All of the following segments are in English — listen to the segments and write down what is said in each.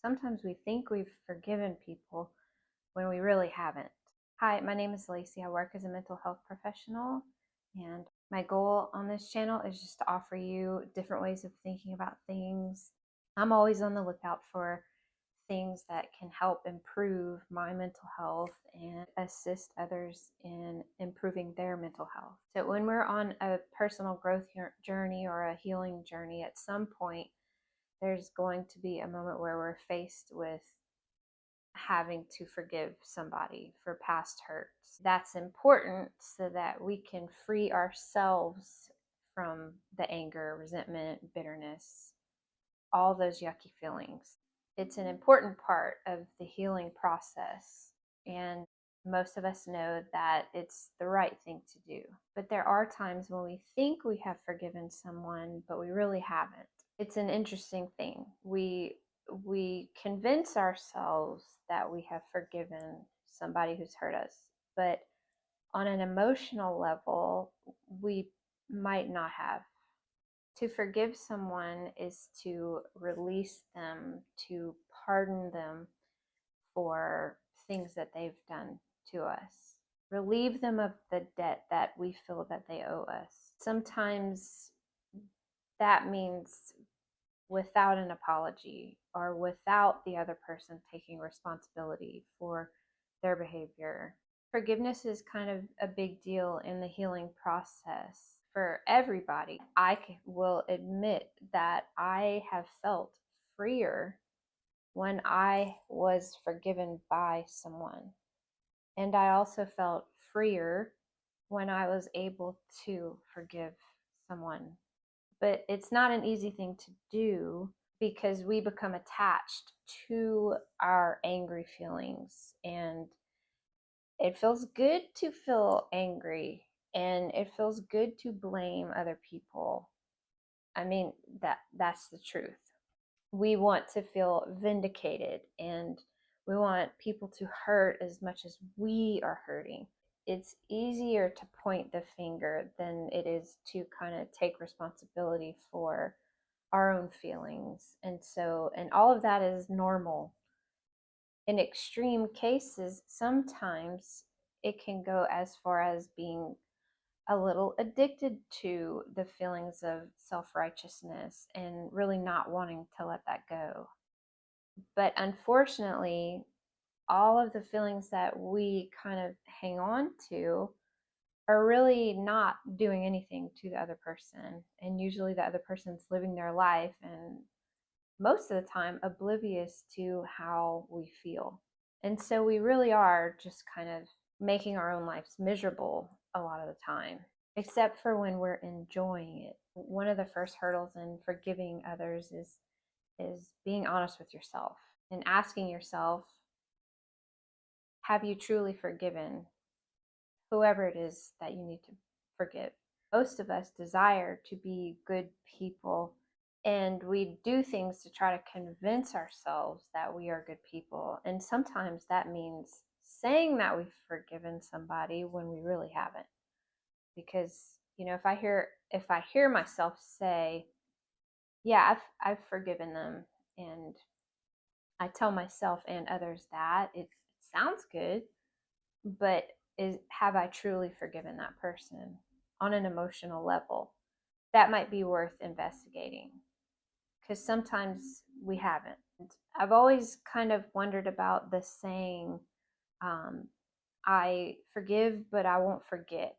Sometimes we think we've forgiven people when we really haven't. Hi, my name is Lacey. I work as a mental health professional, and my goal on this channel is just to offer you different ways of thinking about things. I'm always on the lookout for things that can help improve my mental health and assist others in improving their mental health. So, when we're on a personal growth journey or a healing journey, at some point, there's going to be a moment where we're faced with having to forgive somebody for past hurts. That's important so that we can free ourselves from the anger, resentment, bitterness, all those yucky feelings. It's an important part of the healing process, and most of us know that it's the right thing to do. But there are times when we think we have forgiven someone, but we really haven't. It's an interesting thing. We convince ourselves that we have forgiven somebody who's hurt us, but on an emotional level, we might not have. To forgive someone is to release them, to pardon them for things that they've done to us, relieve them of the debt that we feel that they owe us. Sometimes that means without an apology or without the other person taking responsibility for their behavior. Forgiveness is kind of a big deal in the healing process for everybody. I will admit that I have felt freer when I was forgiven by someone. And I also felt freer when I was able to forgive someone. But it's not an easy thing to do because we become attached to our angry feelings, and it feels good to feel angry, and it feels good to blame other people. I mean, that's the truth. We want to feel vindicated, and we want people to hurt as much as we are hurting. It's easier to point the finger than it is to kind of take responsibility for our own feelings. And all of that is normal. In extreme cases, sometimes it can go as far as being a little addicted to the feelings of self righteousness and really not wanting to let that go. But unfortunately, all of the feelings that we kind of hang on to are really not doing anything to the other person. And usually the other person's living their life and most of the time oblivious to how we feel. And so we really are just kind of making our own lives miserable a lot of the time, except for when we're enjoying it. One of the first hurdles in forgiving others is being honest with yourself and asking yourself, have you truly forgiven whoever it is that you need to forgive? Most of us desire to be good people, and we do things to try to convince ourselves that we are good people. And sometimes that means saying that we've forgiven somebody when we really haven't. Because, if I hear myself say, yeah, I've forgiven them, and I tell myself and others that, it sounds good, but have I truly forgiven that person on an emotional level? That might be worth investigating, because sometimes we haven't. I've always kind of wondered about the saying, um, I forgive, but I won't forget.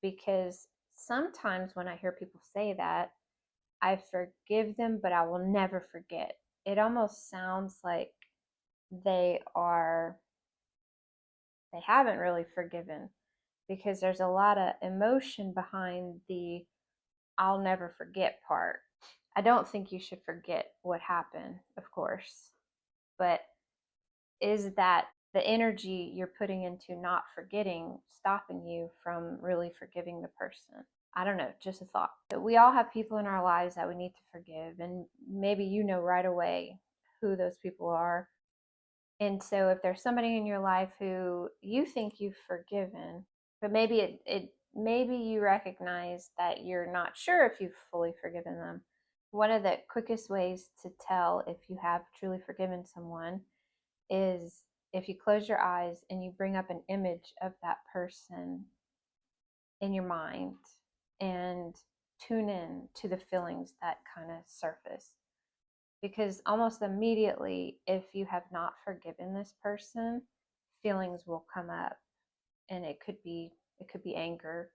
Because sometimes when I hear people say that, I forgive them, but I will never forget. It almost sounds like they are, they haven't really forgiven, because there's a lot of emotion behind the I'll never forget part. I don't think you should forget what happened, of course, but is that the energy you're putting into not forgetting stopping you from really forgiving the person? I don't know, just a thought. But we all have people in our lives that we need to forgive, and maybe you know right away who those people are. And so if there's somebody in your life who you think you've forgiven, but maybe you recognize that you're not sure if you've fully forgiven them, One of the quickest ways to tell if you have truly forgiven someone is if you close your eyes and you bring up an image of that person in your mind and tune in to the feelings that kind of surface. Because almost immediately, if you have not forgiven this person, feelings will come up, and it could be anger,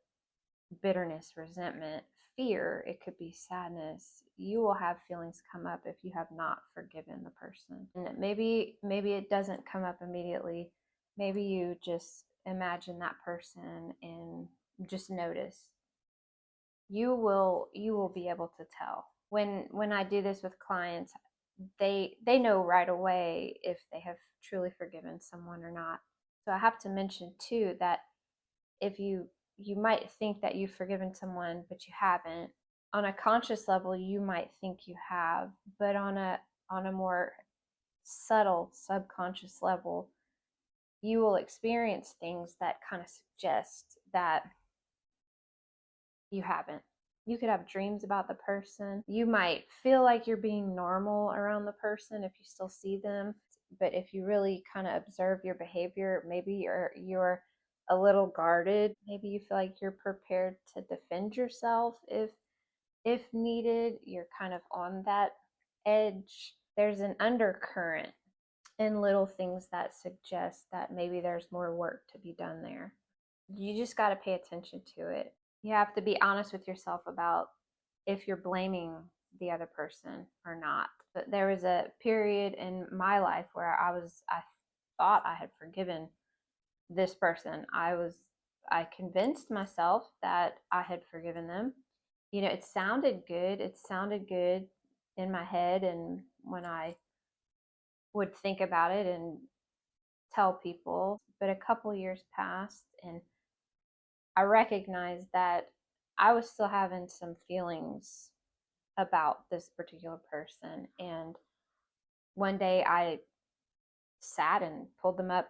bitterness, resentment, fear, it could be sadness. You will have feelings come up if you have not forgiven the person. And maybe it doesn't come up immediately. Maybe you just imagine that person and just notice. You will be able to tell. When I do this with clients, they know right away if they have truly forgiven someone or not. So I have to mention too that if you might think that you've forgiven someone but you haven't, on a conscious level you might think you have, but on a more subtle subconscious level you will experience things that kind of suggest that you haven't. You could have dreams about the person. You might feel like you're being normal around the person if you still see them, but if you really kind of observe your behavior, maybe you're a little guarded. Maybe you feel like you're prepared to defend yourself if needed. You're kind of on that edge. There's an undercurrent in little things that suggest that maybe there's more work to be done there. You just got to pay attention to it. You have to be honest with yourself about if you're blaming the other person or not. But there was a period in my life where I thought I had forgiven this person. I convinced myself that I had forgiven them. It sounded good. It sounded good in my head, and when I would think about it and tell people. But a couple years passed, and I recognized that I was still having some feelings about this particular person. And one day I sat and pulled them up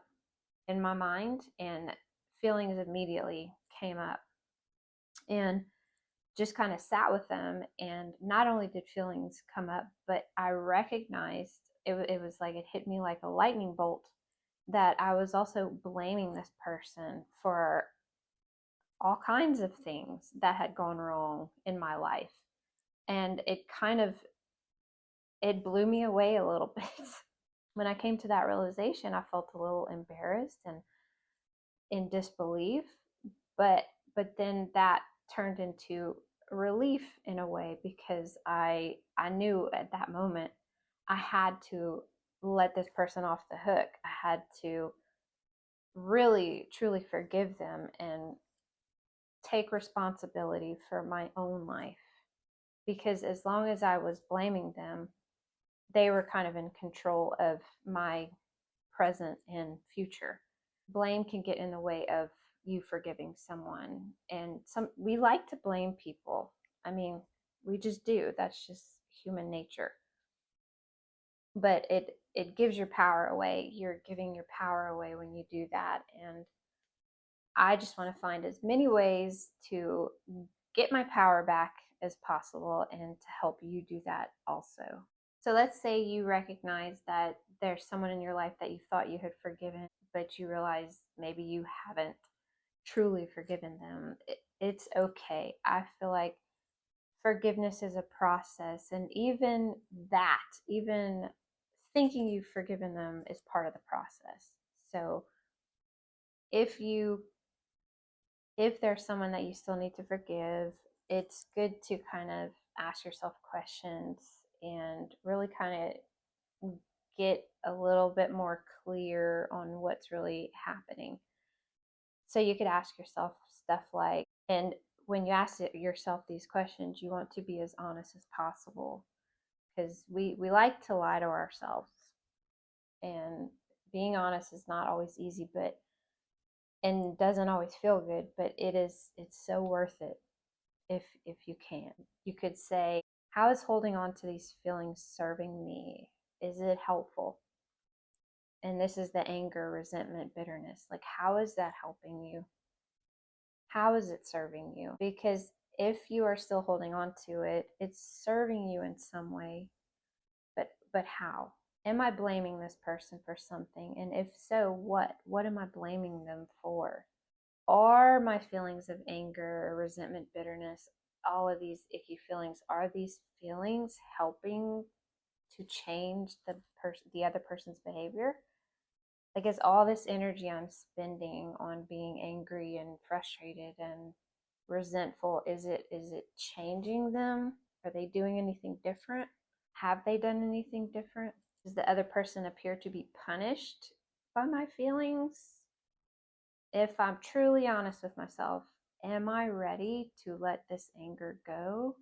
in my mind, and feelings immediately came up. And just kind of sat with them. And not only did feelings come up, but I recognized it was like it hit me like a lightning bolt that I was also blaming this person for all kinds of things that had gone wrong in my life. And it blew me away a little bit. When I came to that realization, I felt a little embarrassed and in disbelief, but then that turned into relief in a way, because I knew at that moment I had to let this person off the hook. I had to really truly forgive them and take responsibility for my own life, because as long as I was blaming them, they were kind of in control of my present and future. Blame can get in the way of you forgiving someone, and we like to blame people. I mean, we just do. That's just human nature. But it gives your power away. You're giving your power away when you do that. And I just want to find as many ways to get my power back as possible and to help you do that also. So let's say you recognize that there's someone in your life that you thought you had forgiven, but you realize maybe you haven't truly forgiven them. It's okay. I feel like forgiveness is a process, and even thinking you've forgiven them is part of the process. So if there's someone that you still need to forgive, it's good to kind of ask yourself questions and really kind of get a little bit more clear on what's really happening. So you could ask yourself stuff like, and when you ask yourself these questions, you want to be as honest as possible, because we like to lie to ourselves, and being honest is not always easy, but and doesn't always feel good, but it's so worth it if you can. You could say, how is holding on to these feelings serving me? Is it helpful? And this is the anger, resentment, bitterness. Like, how is that helping you? How is it serving you? Because if you are still holding on to it, it's serving you in some way, but how? Am I blaming this person for something? And if so, what? What am I blaming them for? Are my feelings of anger, resentment, bitterness, all of these icky feelings, are these feelings helping to change the other person's behavior? Like, is all this energy I'm spending on being angry and frustrated and resentful, is it changing them? Are they doing anything different? Have they done anything different? Does the other person appear to be punished by my feelings? If I'm truly honest with myself, am I ready to let this anger go?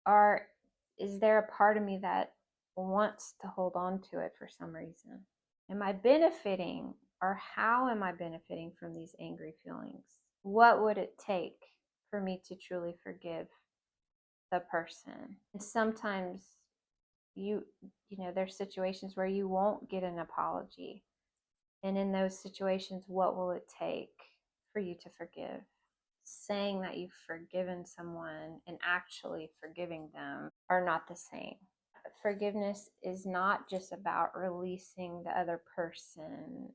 Or is there a part of me that wants to hold on to it for some reason? Am I benefiting, or how am I benefiting from these angry feelings? What would it take for me to truly forgive the person? And sometimes you you know, there's situations where you won't get an apology. And in those situations, what will it take for you to forgive? Saying that you've forgiven someone and actually forgiving them are not the same. Forgiveness is not just about releasing the other person.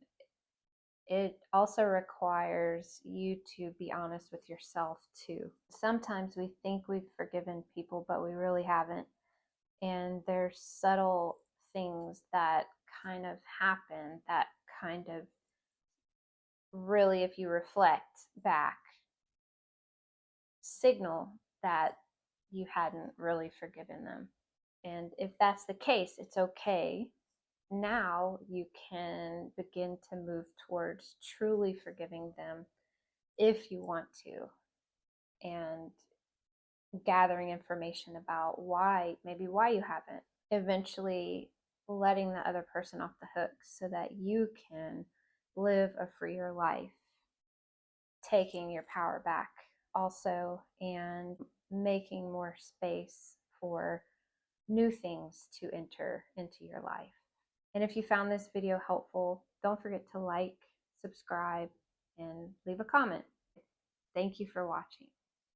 It also requires you to be honest with yourself too. Sometimes we think we've forgiven people, but we really haven't. And there's subtle things that kind of happen that kind of really, if you reflect back, signal that you hadn't really forgiven them. And if that's the case, it's okay. Now you can begin to move towards truly forgiving them if you want to, and gathering information about maybe why you haven't. Eventually letting the other person off the hook so that you can live a freer life, taking your power back also, and making more space for new things to enter into your life. And if you found this video helpful, don't forget to like, subscribe, and leave a comment. Thank you for watching.